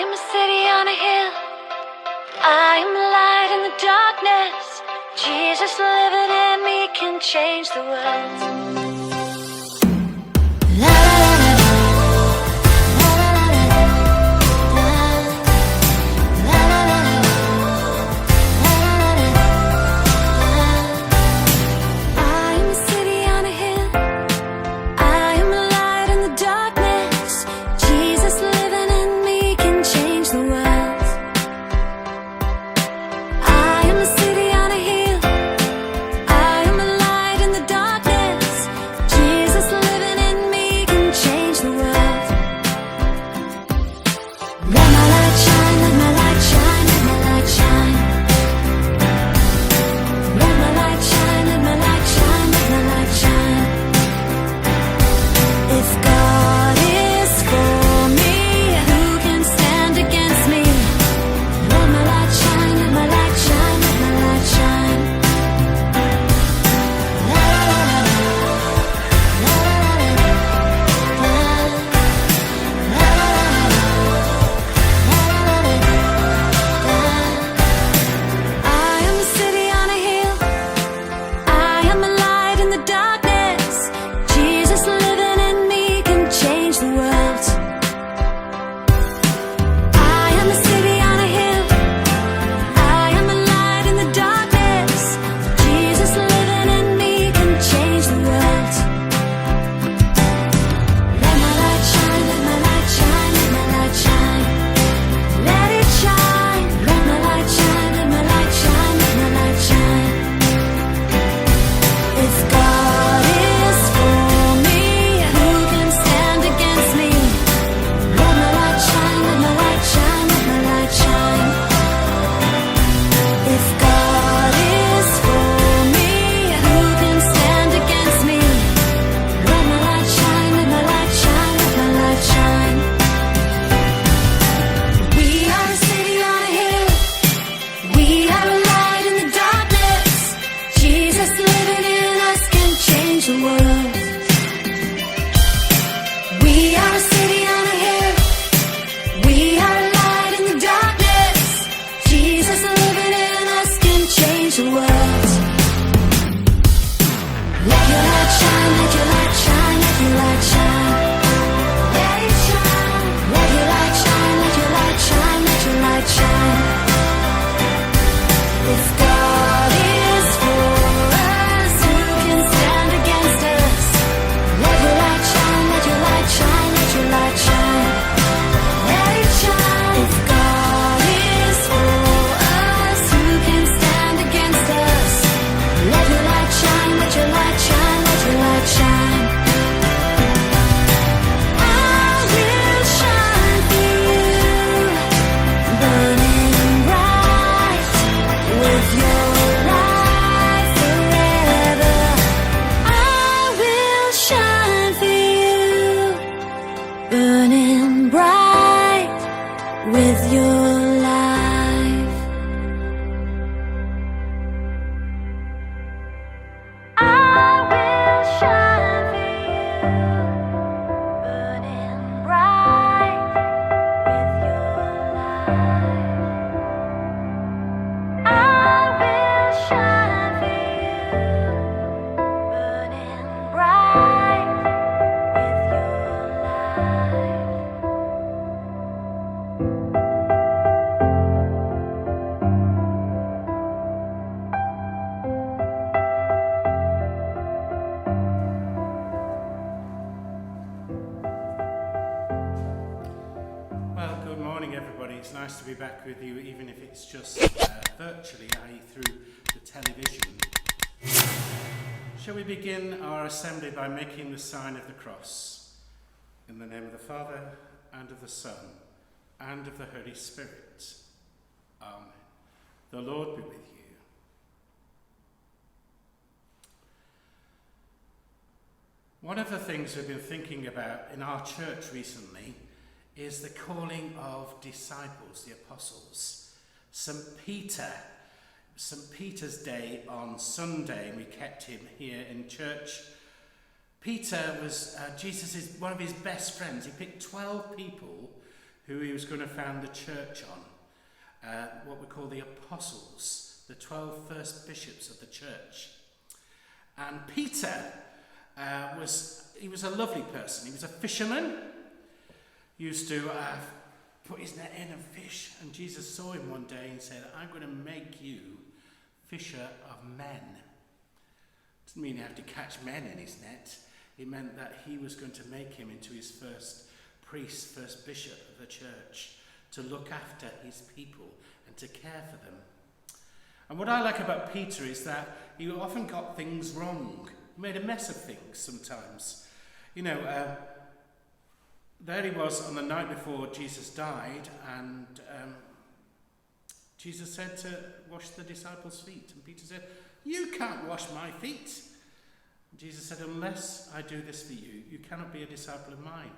am a city on a hill. I am a light in the darkness. Jesus living in me can change the world. It's nice to be back with you, even if it's just virtually, i.e. through the television. Shall we begin our assembly by making the sign of the cross? In the name of the Father, and of the Son, and of the Holy Spirit. Amen. The Lord be with you. One of the things we've been thinking about in our church recently is the calling of disciples, the apostles. St. Peter's Day on Sunday, and we kept him here in church. Peter was one of his best friends. He picked 12 people who he was going to found the church on, what we call the apostles, the 12 first bishops of the church. And Peter was a lovely person. He was a fisherman. He used to put his net in and fish. And Jesus saw him one day and said, I'm going to make you fisher of men. Doesn't mean he had to catch men in his net. It meant that he was going to make him into his first priest, first bishop of the church, to look after his people and to care for them. And what I like about Peter is that he often got things wrong. He made a mess of things sometimes. There he was on the night before Jesus died, and Jesus said to wash the disciples' feet. And Peter said, you can't wash my feet. And Jesus said, unless I do this for you, you cannot be a disciple of mine.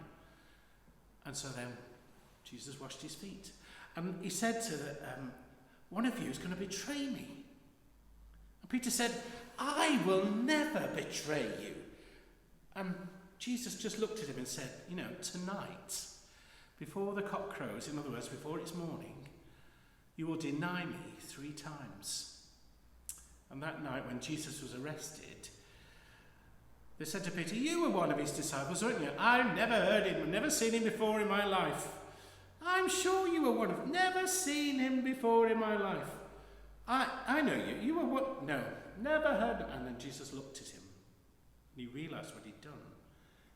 And so then Jesus washed his feet. And he said to one of you is going to betray me. And Peter said, I will never betray you. And Jesus just looked at him and said, tonight, before the cock crows, in other words, before it's morning, you will deny me 3 times. And that night when Jesus was arrested, they said to Peter, you were one of his disciples, weren't you? I've never heard him, never seen him before in my life. I'm sure you were one of them. Never seen him before in my life. I know you. You were what? No, never heard him. And then Jesus looked at him. And he realised what he'd done.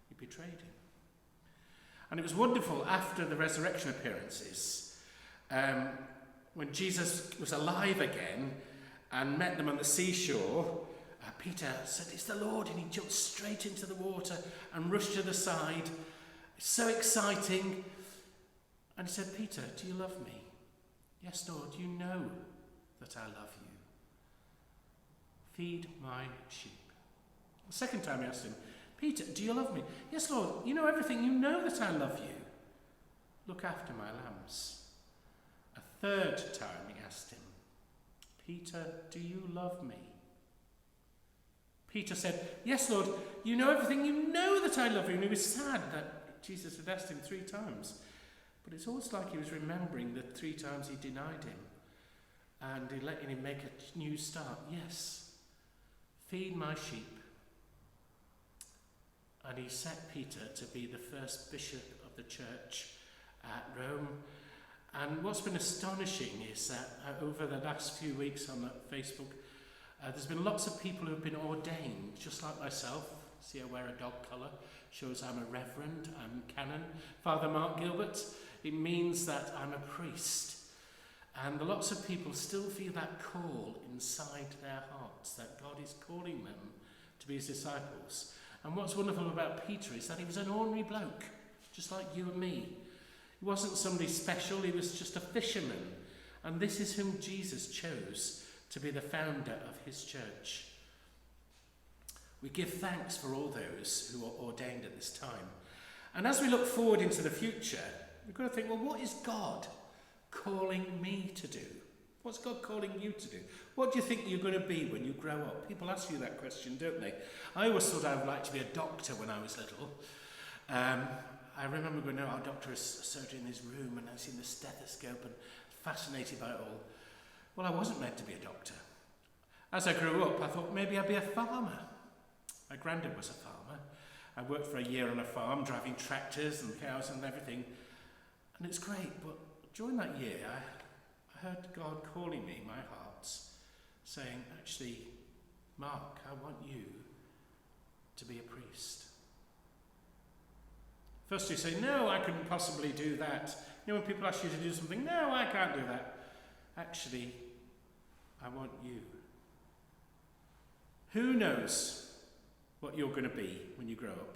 He betrayed him. And it was wonderful after the resurrection appearances, when Jesus was alive again and met them on the seashore, Peter said, it's the Lord, and he jumped straight into the water and rushed to the side. It's so exciting. And he said, Peter, do you love me? Yes, Lord, you know that I love you. Feed my sheep. The second time he asked him, Peter, do you love me? Yes, Lord, you know everything. You know that I love you. Look after my lambs. A third time he asked him, Peter, do you love me? Peter said, yes, Lord, you know everything. You know that I love you. And he was sad that Jesus had asked him 3 times. But it's almost like he was remembering the 3 times he denied him. And he letting him make a new start. Yes, feed my sheep. And he set Peter to be the first bishop of the church at Rome. And what's been astonishing is that over the last few weeks on Facebook, there's been lots of people who have been ordained, just like myself. See, I wear a dog collar, shows I'm a reverend, I'm canon. Father Mark Gilbert, it means that I'm a priest. And lots of people still feel that call inside their hearts, that God is calling them to be his disciples. And what's wonderful about Peter is that he was an ordinary bloke, just like you and me. He wasn't somebody special, he was just a fisherman. And this is whom Jesus chose to be the founder of his church. We give thanks for all those who are ordained at this time. And as we look forward into the future, we've got to think, well, what is God calling me to do? What's God calling you to do? What do you think you're going to be when you grow up? People ask you that question, don't they? I always thought I would like to be a doctor when I was little. I remember going to our doctor's surgery in his room, and I seen the stethoscope and fascinated by it all. Well, I wasn't meant to be a doctor. As I grew up, I thought maybe I'd be a farmer. My granddad was a farmer. I worked for a year on a farm, driving tractors and cows and everything. And it's great, but during that year, I heard God calling me in my heart, saying, actually, Mark, I want you to be a priest. First you say, no, I couldn't possibly do that. When people ask you to do something, no, I can't do that. Actually, I want you. Who knows what you're going to be when you grow up?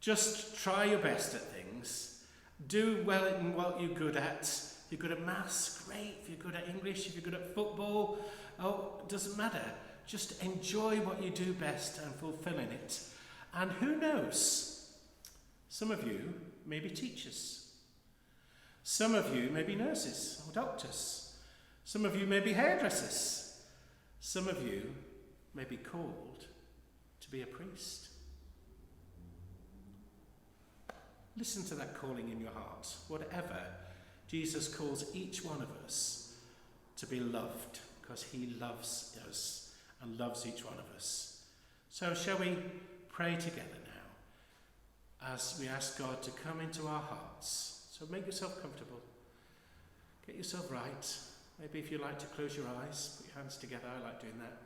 Just try your best at things. Do well in what you're good at. If you're good at maths, great. If you're good at English, if you're good at football, it doesn't matter. Just enjoy what you do best and fulfill in it. And who knows? Some of you may be teachers. Some of you may be nurses or doctors. Some of you may be hairdressers. Some of you may be called to be a priest. Listen to that calling in your heart. Whatever, Jesus calls each one of us to be loved, because he loves us and loves each one of us. So shall we pray together now as we ask God to come into our hearts. So make yourself comfortable. Get yourself right. Maybe if you like to close your eyes, put your hands together. I like doing that.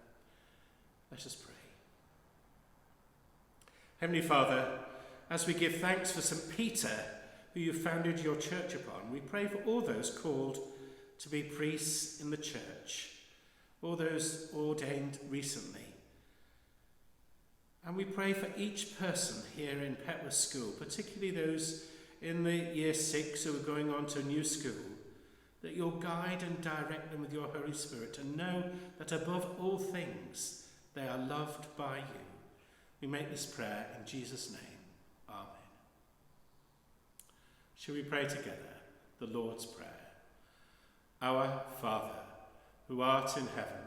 Let us pray. Heavenly Father, as we give thanks for St. Peter, who you founded your church upon, we pray for all those called to be priests in the church, all those ordained recently. And we pray for each person here in Petworth School, particularly those in the year 6 who are going on to a new school, that you'll guide and direct them with your Holy Spirit and know that above all things they are loved by you. We make this prayer in Jesus' name. Amen. Shall we pray together the Lord's Prayer? Our Father, who art in heaven,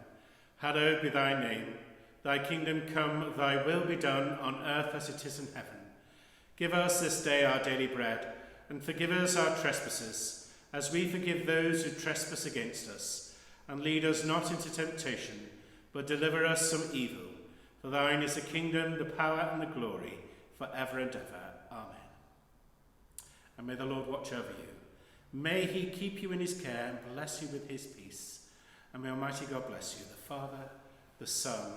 hallowed be thy name. Thy kingdom come, thy will be done on earth as it is in heaven. Give us this day our daily bread, and forgive us our trespasses, as we forgive those who trespass against us. And lead us not into temptation, but deliver us from evil. For thine is the kingdom, the power, and the glory, for ever and ever. Amen. And may the Lord watch over you. May he keep you in his care and bless you with his peace. And may Almighty God bless you, the Father, the Son,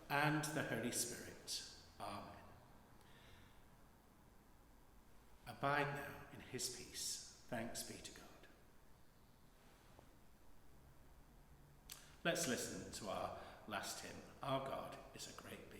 and the Holy Spirit. Amen. Abide now in his peace. Thanks be to God. Let's listen to our last hymn. Our God is a great big